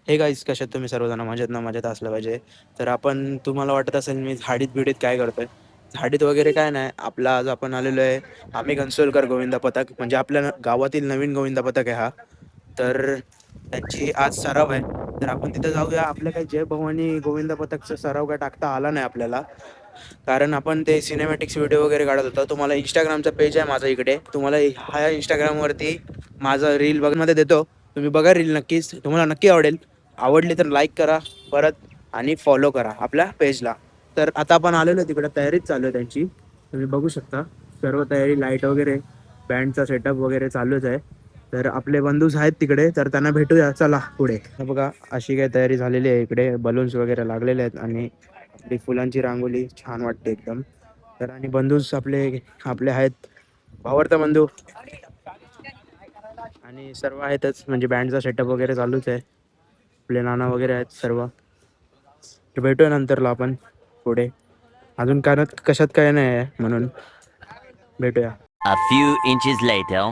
Hey guys, कशात तुम्ही सर्वजण मजेत ना मजेत असलं पाहिजे. तर आपण तुम्हाला वाटत असेल मी झाडीत बिडीत काय करतोय. झाडीत वगैरे काय नाही, आपला आज आपण आलेलो आहे आम्ही घनसोलकर गोविंदा पथक, म्हणजे आपल्या गावातील नवीन गोविंदा पथक आहे हा. तर त्यांची आज सराव आहे. तर आपण तिथे जाऊया. आपल्या काही जय भवानी गोविंदा पथकचा सराव काय टाकता आला नाही आपल्याला, कारण आपण ते सिनेमॅटिक्स व्हिडिओ वगैरे काढत होतो. तुम्हाला इंस्टाग्रामचा पेज आहे माझा इकडे, तुम्हाला हा इंस्टाग्रामवरती माझा रील बघमध्ये देतो. तुम्ही बघा रील, नक्कीच तुम्हाला नक्की आवडेल. आवडली तर लाईक करा परत आणि फॉलो करा आपल्या पेजला. तर आता आपण आलेलो आहे तिकडे, तयारीच चालू आहे त्यांची, तुम्ही बघू शकता. सर्व तयारी, लाईट वगैरे, बँडचा सेटअप वगैरे चालूच आहे. तर आपले बंधूच आहेत तिकडे, तर त्यांना भेटूया. चला पुढे. हे बघा, अशी काय तयारी झालेली आहे. इकडे बलून्स वगैरे लागलेले आहेत आणि आपली फुलांची रांगोली छान वाटते एकदम. तर आणि बंधूच आपले आपले आहेत, भावार्थ बंधू आणि सर्व आहेतच, म्हणजे बँडचा सेटअप वगैरे चालूच आहे. आपले नाना वगैरे आहेत सर्व. तर भेटूया नंतरला आपण पुढे. अजून काय कशात काय नाही आहे म्हणून भेटूया. A few inches later.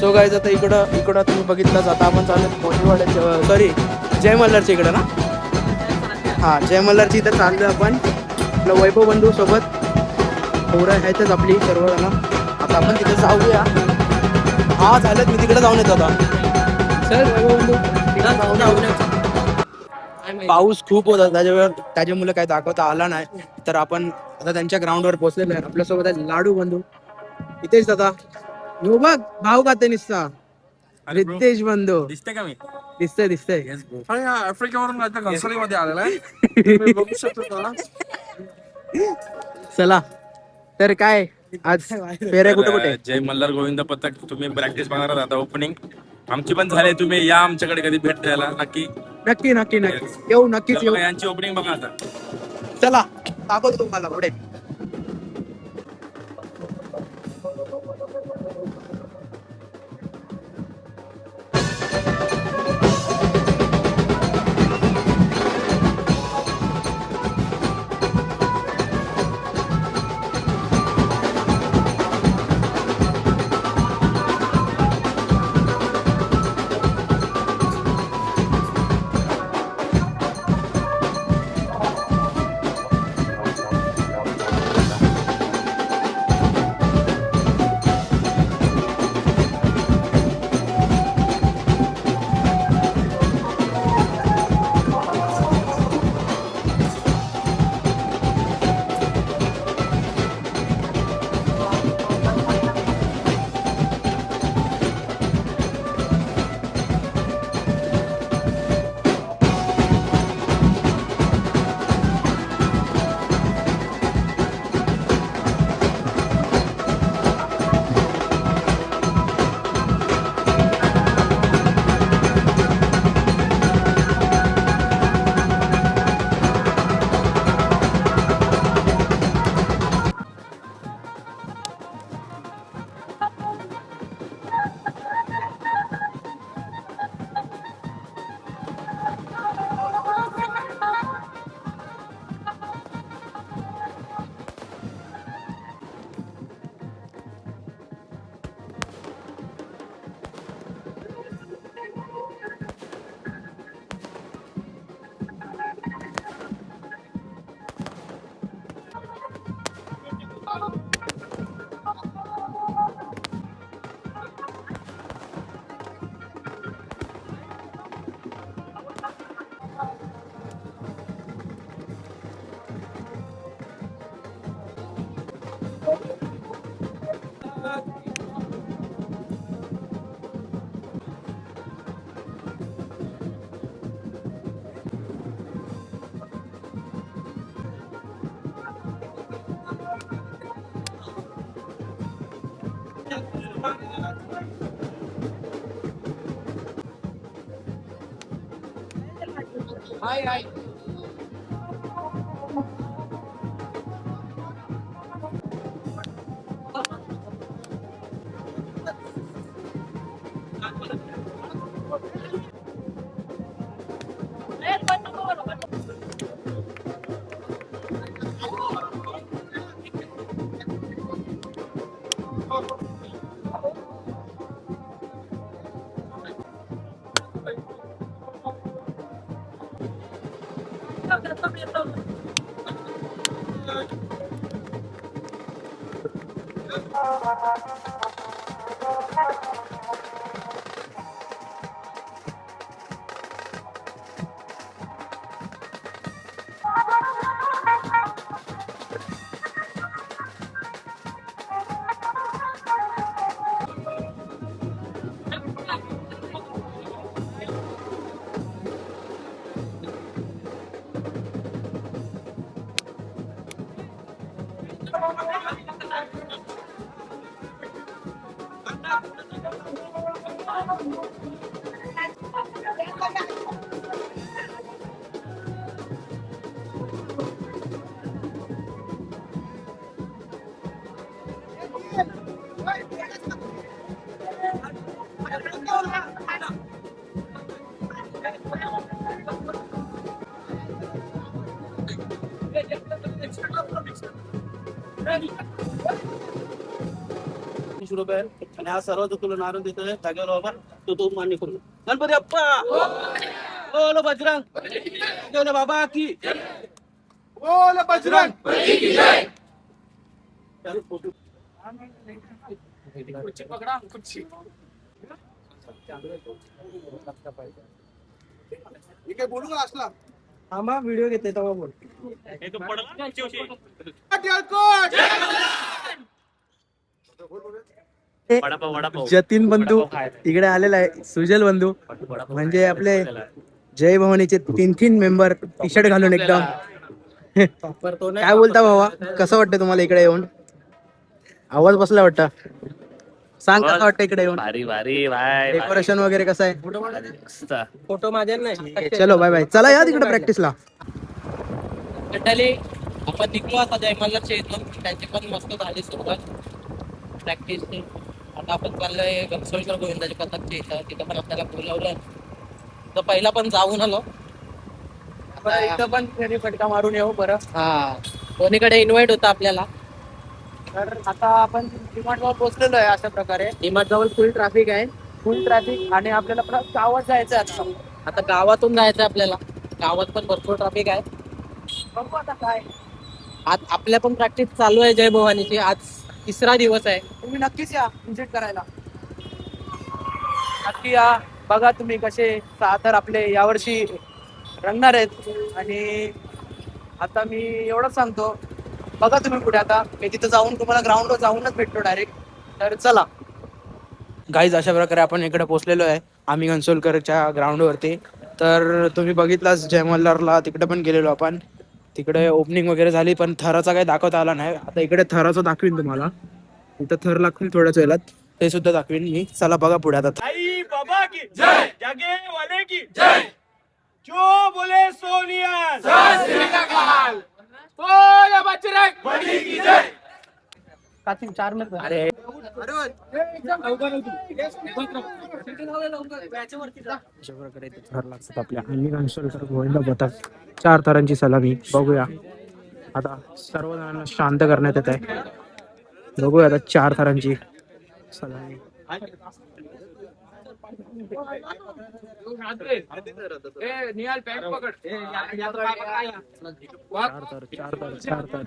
So guys आता इकडं तुम्ही बघितलं आता आपण चालू मोठीवाड्याच्या सॉरी जय मल्हारच्या इकडं ना. हा जय मल्हारची इथं चाललोय आपण आपलं वैभव बंधू सोबत पोरं आहेतच आपली सर्वजण. आता आपण तिथे जाऊया. हा झालं मी तिकडे जाऊन येतो आता. चल वैभव बंधू तिकडे जाऊन येतो. पाऊस खूप होता त्याच्यामुळे काही दाखवता आला नाही. तर आपण आता त्यांच्या ग्राउंडवर पोहोचलेलो आहे. आपल्यासोबत आहे लाडू बंधू इथेच आता. यो बघ भाऊ खाते निसता रितेश बंधू दिसते का मी? दिसतंय. आफ्रिकेवरून आता घनसोलीमध्ये आलेला आहे. तुम्ही बघू शकता त्याला. चला तर काय आज फेऱ्या कुठे कुठे. जय मल्हार गोविंद पथक तुम्ही प्रॅक्टिस बघणार आहात आता ओपनिंग आमची पण झाली. तुम्ही या आमच्याकडे कधी भेट द्यायला नक्की. नक्की येऊ नक्कीच येऊ. यांची ओपनिंग बघा आता. चला दाखवतो तुम्हाला पुढे. हाय ₹20 आणि हा सर्व जो तुला नारळ देतोय जागेवर बाबा तो मान्य करू. गणपती बाप्पा बोलो बजरंग बोलो बाबा की बोलो बजरंग की जय. पकडा कुर्ची. काय बोलू का असला आम्हा व्हिडिओ घेते तेव्हा बोल. जतीन बंधू इकडे आलेला आहे. सुजल बंधू म्हणजे आपले जय भवानीचे 3 मेंबर टी शर्ट घालून एकदम. काय बोलता भावा, कसं वाटतं तुम्हाला इकडे येऊन? आवाज बसला वाटतं. सांग कसं वाटतं इकडे येऊन? भारी भारी भाई डेकोरेशन वगैरे कसं आहे? फोटो माझे नाही. चलो बाय बाय. चला या तिकडे प्रॅक्टिसला. मंडळी आपण निघलो आता जयमल्लाच्या इथून. त्यांची पण मस्त झाली सुरुवात प्रॅक्टिसची. आता आपण चाललोय घनसोलीकर गोविंदाच्या पथकच्या इथं. तिथं पण आपल्याला बोलावलं तर पहिला पण जाऊन आलो. इथं पण फेरी फटका मारून येऊ बरं. हा दोन्हीकडे इन्व्हाइट होता आपल्याला. तर आता आपण डिमार्ट जवळ पोहोचलेलो आहे. अशा प्रकारे डिमार्ट जवळ फुल ट्रॅफिक आहे. फुल ट्रॅफिक आणि आपल्याला परत गावात जायचं आहे. आता गावातून जायचं आहे आपल्याला. गावात पण भरपूर ट्रॅफिक आहे. बघू आता काय. आज आपल्या पण प्रॅक्टिस चालू आहे जय भवानीची. आज 3रा दिवस आहे. तुम्ही नक्कीच या व्हिजिट करायला. नक्की या. बघा तुम्ही कसे सादर आपले यावर्षी रंगणार आहेत. आणि आता मी एवढंच सांगतो, बघा तुम्ही पुढे. आता मी तिथं जाऊन तुम्हाला ग्राउंडवर जाऊनच भेटतो डायरेक्ट. तर चला गाईज, अशा प्रकारे आपण इकडे पोहोचलेलो आहे आम्ही घनसोलकरच्या ग्राउंडवरती. तर तुम्ही बघितलाच जय मल्हारला तिकडे पण गेलेलो आपण. तिकडे ओपनिंग वगैरे झाली पण थराचा काही दाखवता आला नाही. आता इकडे थराचं दाखवीन तुम्हाला. इथं थर लागतील थोड्याच वेळात, ते सुद्धा दाखवीन मी. चला बघा पुढे आता. आई बाबा की जय, जागे वाले की जय, जो बोले सोनिया जय श्री अकाल, बोल बजरंग बली की जय. 4 मिनिट. अरे अशा प्रकारे इथे थर लागतात आपल्या. आणि घनसोलीकर गोविंदा पथक 4 थरांची सलामी. बघूया आता सर्वजणांना शांत करण्यात येत आहे. बघूया आता 4 थरांची सलामी. 4 थर.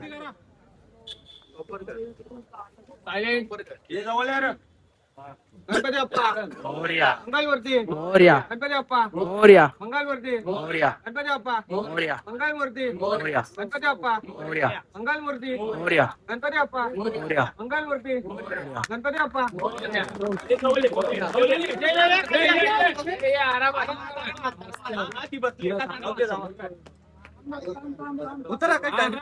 गणपती बाप्पा मोरया मंगलमूर्ती, मोरया गणपती बाप्पा मोरया मंगलमूर्ती, मोरया गणपती बाप्पा मोरया मंगलमूर्ती, मोरया गणपती बाप्पा मोरया मंगलमूर्ती, मोरया गणपती बाप्पा मोरया मंगलमूर्ती, गणपती बाप्पा. उतरा खाली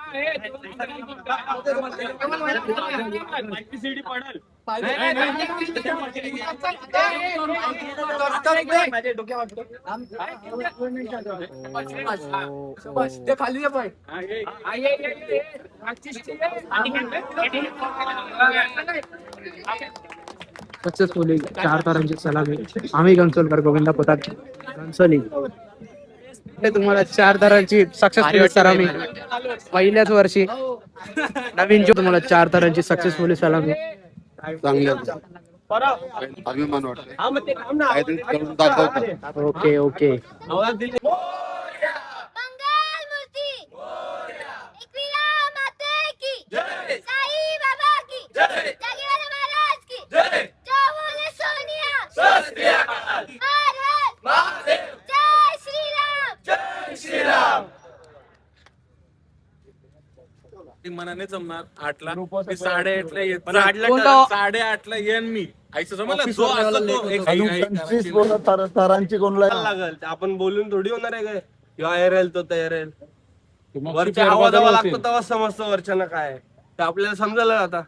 सक्सेसफुली 4 तारांची सलामी. आम्ही घनसोलीकर गोविंदा पथक घनसोली. हे तुम्हाला 4 तारांची सक्सेसफुली सलामी. पहिल्याच वर्षी नवीन जो तुम्हाला 4 तारांची सक्सेसफुली सलामी. अभिमान वाटतोय. काहीतरी करून दाखवतो. Okay okay. मंगलमूर्ती एकविरा माते की जय, साई बाबा की जय, जागेवाला महाराज की जय, जो बोले सोनिया जय श्री अकाल, हर हर महादेव, जय श्रीराम जय श्रीराम. मनाने जमणार 8ला. मी 8:30ला येत. कोणता? 8:30ला येईन मी. आईचं समजलं जो असतो तो एक तरांची कोणला लागल आपण बोलून थोडी होणार आहे काय. तयार राहील तो तयार राहील. वरच्या आवाजावा लागतो तेव्हा समजतं वरच्यानं काय आहे. ते आपल्याला समजायला आता.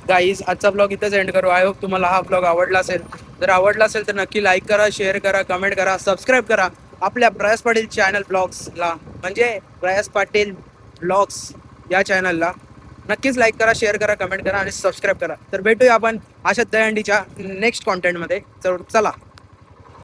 गाईज, आजचा ब्लॉग इथेच एंड करू. आय होप तुम्हाला हा ब्लॉग आवडला असेल. जर आवडला असेल तर नक्की लाईक करा, शेअर करा, कमेंट करा, सबस्क्राईब करा आपल्या प्रयास पाटील चॅनल ब्लॉग्सला. म्हणजे प्रयास पाटील ब्लॉग्स या चॅनलला नक्कीच लाईक करा, शेअर करा, कमेंट करा आणि सबस्क्राईब करा. तर भेटूया आपण अशा दहीहंडीच्या नेक्स्ट कॉन्टेंटमध्ये. चला.